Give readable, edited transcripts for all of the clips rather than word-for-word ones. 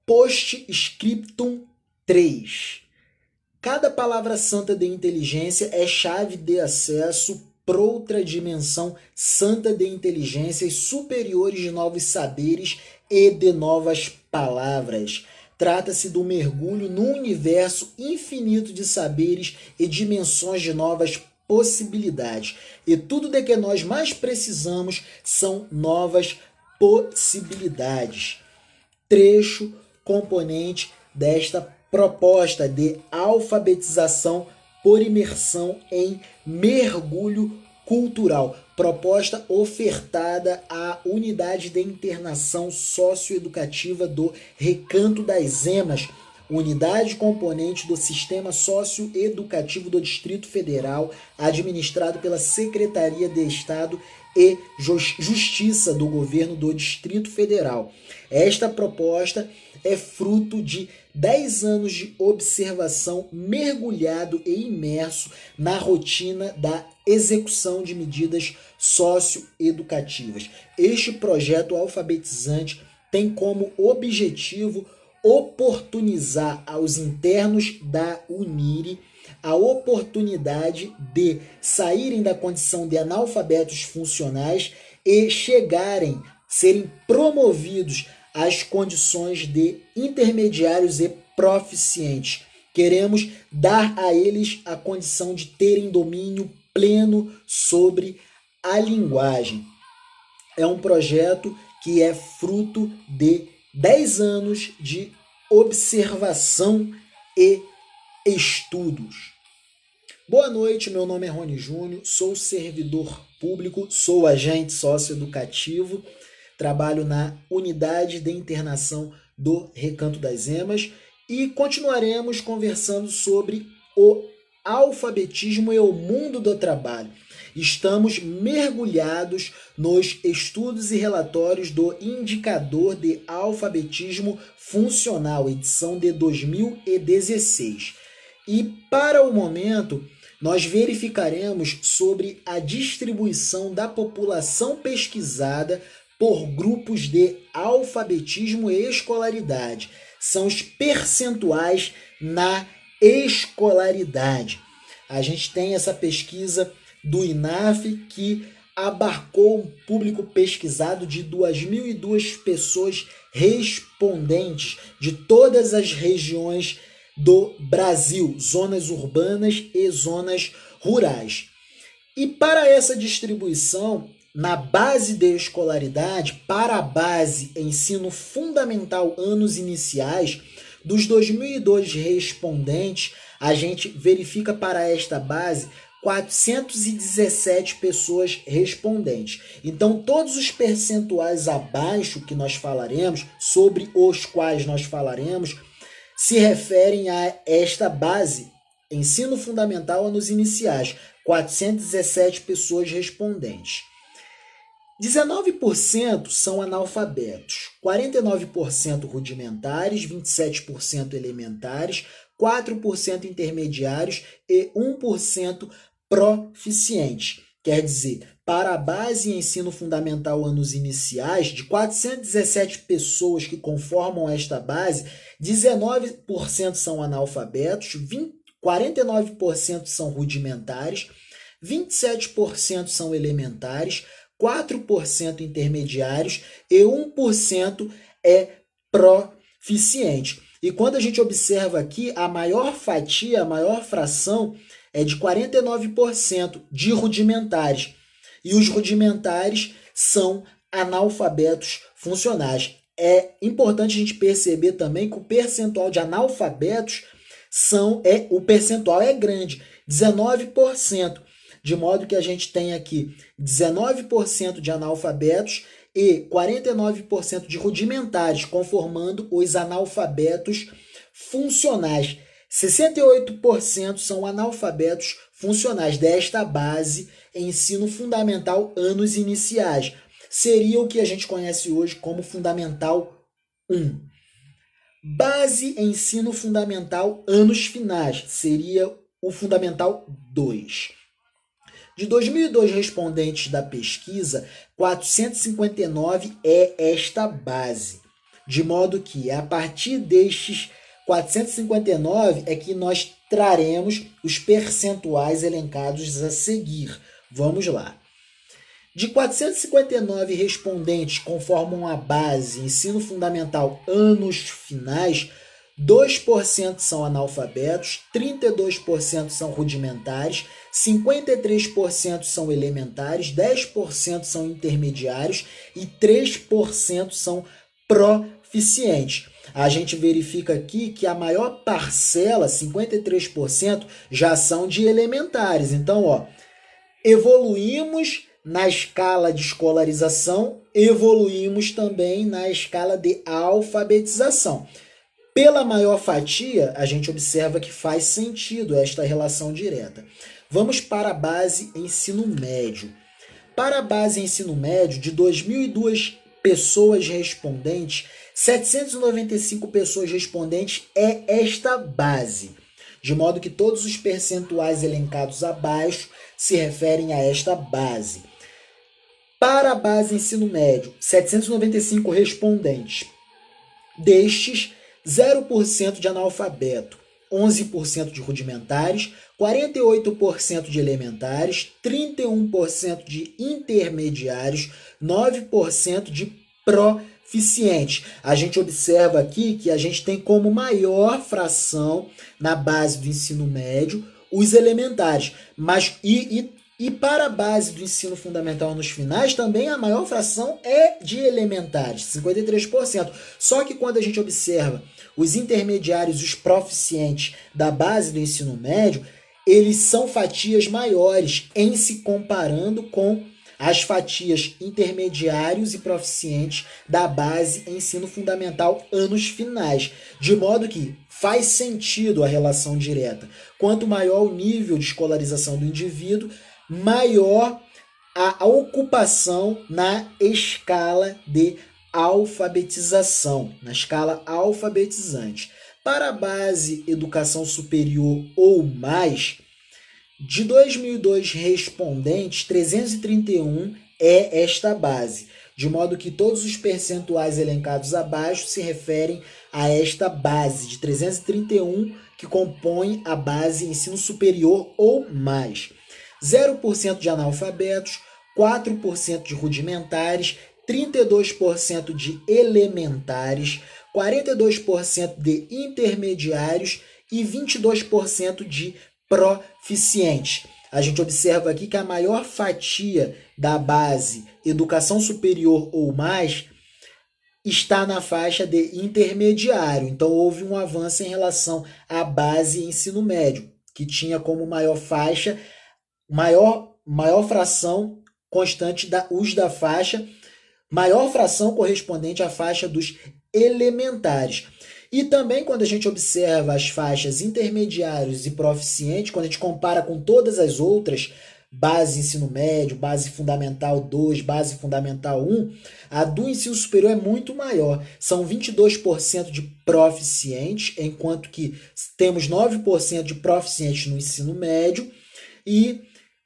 Postscriptum 3. Cada palavra santa de inteligência é chave de acesso para outra dimensão santa de inteligências superiores de novos saberes e de novas palavras. Trata-se do mergulho num universo infinito de saberes e dimensões de novas possibilidades. E tudo de que nós mais precisamos são novas possibilidades. Trecho componente desta proposta de alfabetização por imersão em mergulho cultural. Proposta ofertada à Unidade de Internação Socioeducativa do Recanto das Emas, unidade componente do Sistema Socioeducativo do Distrito Federal, administrado pela Secretaria de Estado e Justiça do Governo do Distrito Federal. Esta proposta é fruto de 10 anos de observação mergulhado e imerso na rotina da execução de medidas socioeducativas. Este projeto alfabetizante tem como objetivo oportunizar aos internos da UNIRE a oportunidade de saírem da condição de analfabetos funcionais e serem promovidos às condições de intermediários e proficientes. Queremos dar a eles a condição de terem domínio pleno sobre a linguagem. É um projeto que é fruto de 10 anos de observação e estudos. Boa noite, meu nome é Rony Júnior, sou servidor público, sou agente socioeducativo, trabalho na Unidade de Internação do Recanto das Emas e continuaremos conversando sobre o alfabetismo e o mundo do trabalho. Estamos mergulhados nos estudos e relatórios do Indicador de Alfabetismo Funcional, edição de 2016. E para o momento, nós verificaremos sobre a distribuição da população pesquisada por grupos de alfabetismo e escolaridade. São os percentuais na escolaridade. A gente tem essa pesquisa do INAF que abarcou um público pesquisado de 2.002 pessoas respondentes de todas as regiões do Brasil, zonas urbanas e zonas rurais. E para essa distribuição, na base de escolaridade, para a base ensino fundamental anos iniciais, dos 2.002 respondentes, a gente verifica para esta base 417 pessoas respondentes. Então, todos os percentuais abaixo que nós falaremos, sobre os quais nós falaremos, se referem a esta base, ensino fundamental anos iniciais, 417 pessoas respondentes. 19% são analfabetos, 49% rudimentares, 27% elementares, 4% intermediários e 1% proficientes. Quer dizer, para a base e ensino fundamental anos iniciais, de 417 pessoas que conformam esta base, 19% são analfabetos, 49% são rudimentares, 27% são elementares, 4% intermediários e 1% é proficiente. E quando a gente observa aqui, a maior fatia, a maior fração é de 49% de rudimentares. E os rudimentares são analfabetos funcionais. É importante a gente perceber também que o percentual de analfabetos o percentual é grande, 19%. De modo que a gente tem aqui 19% de analfabetos e 49% de rudimentares, conformando os analfabetos funcionais. 68% são analfabetos funcionais desta base ensino fundamental anos iniciais. Seria o que a gente conhece hoje como Fundamental 1. Base ensino fundamental anos finais, seria o Fundamental 2. De 2.002 respondentes da pesquisa, 459 é esta base. De modo que, a partir destes 459, é que nós traremos os percentuais elencados a seguir. Vamos lá. De 459 respondentes conformam a base ensino fundamental anos finais, 2% são analfabetos, 32% são rudimentares, 53% são elementares, 10% são intermediários e 3% são proficientes. A gente verifica aqui que a maior parcela, 53%, já são de elementares. Então, evoluímos na escala de escolarização, evoluímos também na escala de alfabetização. Pela maior fatia, a gente observa que faz sentido esta relação direta. Vamos para a base ensino médio. Para a base ensino médio, de 2.002 pessoas respondentes, 795 pessoas respondentes é esta base, de modo que todos os percentuais elencados abaixo se referem a esta base. Para a base ensino médio, 795 respondentes. Destes, 0% de analfabeto, 11% de rudimentares, 48% de elementares, 31% de intermediários, 9% de proficientes. A gente observa aqui que a gente tem como maior fração na base do ensino médio os elementares, mas e para a base do ensino fundamental nos finais, também a maior fração é de elementares, 53%. Só que quando a gente observa os intermediários e os proficientes da base do ensino médio, eles são fatias maiores em se comparando com as fatias intermediários e proficientes da base ensino fundamental anos finais. De modo que faz sentido a relação direta. Quanto maior o nível de escolarização do indivíduo, maior a ocupação na escala de alfabetização, na escala alfabetizante. Para a base educação superior ou mais, de 2.002 respondentes, 331 é esta base, de modo que todos os percentuais elencados abaixo se referem a esta base de 331 que compõe a base ensino superior ou mais. 0% de analfabetos, 4% de rudimentares, 32% de elementares, 42% de intermediários e 22% de proficientes. A gente observa aqui que a maior fatia da base educação superior ou mais está na faixa de intermediário. Então, houve um avanço em relação à base ensino médio, que tinha como maior faixa maior fração constante da uso da faixa, maior fração correspondente à faixa dos elementares. E também quando a gente observa as faixas intermediários e proficientes, quando a gente compara com todas as outras, base ensino médio, base fundamental 2, base fundamental 1, a do ensino superior é muito maior. São 22% de proficientes, enquanto que temos 9% de proficientes no ensino médio e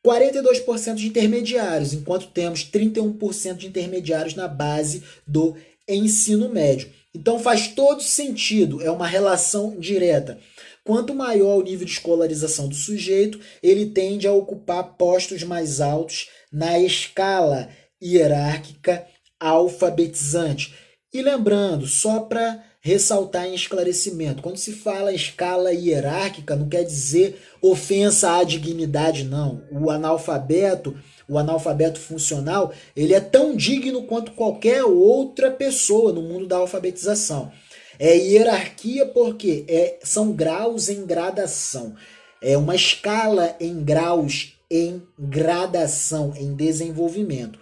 42% de intermediários, enquanto temos 31% de intermediários na base do ensino médio. Então faz todo sentido, é uma relação direta. Quanto maior o nível de escolarização do sujeito, ele tende a ocupar postos mais altos na escala hierárquica alfabetizante. E lembrando, só para ressaltar em esclarecimento, quando se fala escala hierárquica, não quer dizer ofensa à dignidade, não. O analfabeto funcional, ele é tão digno quanto qualquer outra pessoa no mundo da alfabetização. É hierarquia porque são graus em gradação. É uma escala em graus em gradação, em desenvolvimento.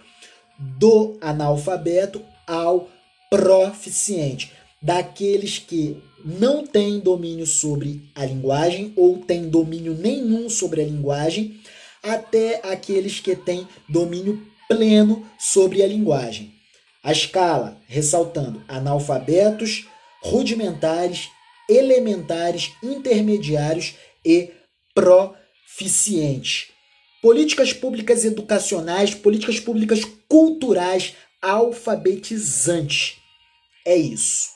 Do analfabeto ao proficiente. Daqueles que não têm domínio sobre a linguagem ou têm domínio nenhum sobre a linguagem, até aqueles que têm domínio pleno sobre a linguagem. A escala, ressaltando, analfabetos, rudimentares, elementares, intermediários e proficientes. Políticas públicas educacionais, políticas públicas culturais alfabetizantes. É isso.